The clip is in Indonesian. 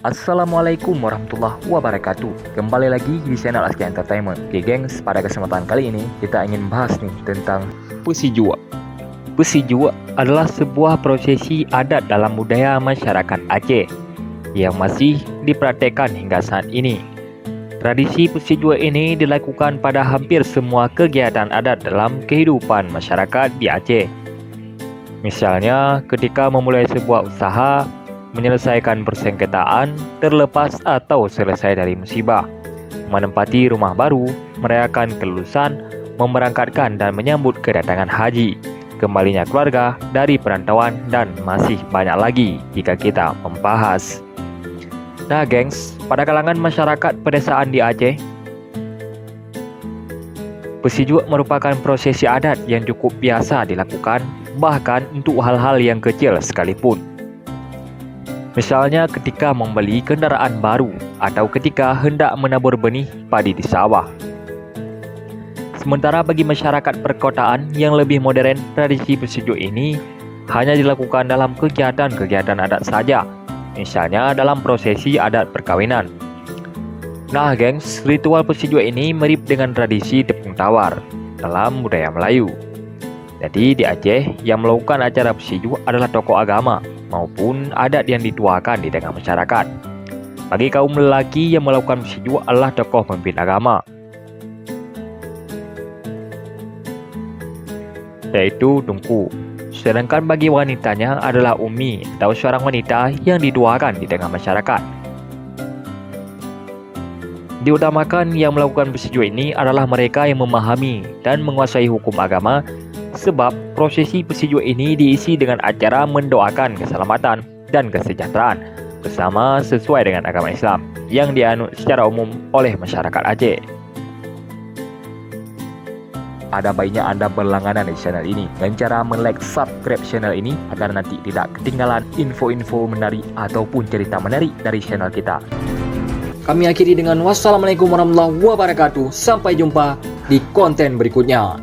Assalamualaikum warahmatullahi wabarakatuh. Kembali lagi di channel Aski Entertainment. Oke gengs, pada kesempatan kali ini kita ingin bahas nih tentang Pesi Jua. Pesi Jua adalah sebuah prosesi adat dalam budaya masyarakat Aceh yang masih dipraktekkan hingga saat ini. Tradisi Pesi Jua ini dilakukan pada hampir semua kegiatan adat dalam kehidupan masyarakat di Aceh. Misalnya ketika memulai sebuah usaha, menyelesaikan persengketaan, terlepas atau selesai dari musibah, menempati rumah baru, merayakan kelulusan, memberangkatkan dan menyambut kedatangan haji, kembalinya keluarga dari perantauan, dan masih banyak lagi jika kita membahas. Nah gengs, pada kalangan masyarakat pedesaan di Aceh, Pesi Jua merupakan prosesi adat yang cukup biasa dilakukan, bahkan untuk hal-hal yang kecil sekalipun. Misalnya ketika membeli kendaraan baru atau ketika hendak menabur benih padi di sawah. Sementara bagi masyarakat perkotaan yang lebih modern, tradisi Pesi Jua ini hanya dilakukan dalam kegiatan-kegiatan adat saja, misalnya dalam prosesi adat perkawinan. Nah gengs, ritual Pesi Jua ini mirip dengan tradisi tepung tawar dalam budaya Melayu. Jadi di Aceh, yang melakukan acara Pesi Jua adalah tokoh agama maupun adat yang dituakan di tengah masyarakat. Bagi kaum lelaki, yang melakukan Pesi Jua adalah tokoh pemimpin agama, yaitu Tunku. Sedangkan bagi wanitanya adalah Umi atau seorang wanita yang dituakan di tengah masyarakat. Diutamakan yang melakukan Pesi Jua ini adalah mereka yang memahami dan menguasai hukum agama, sebab prosesi Pesi Jua ini diisi dengan acara mendoakan keselamatan dan kesejahteraan bersama sesuai dengan agama Islam yang dianut secara umum oleh masyarakat Aceh. Ada baiknya Anda berlangganan di channel ini dengan cara like, subscribe channel ini agar nanti tidak ketinggalan info-info menarik ataupun cerita menarik dari channel kita. Kami akhiri dengan wassalamualaikum warahmatullahi wabarakatuh. Sampai jumpa di konten berikutnya.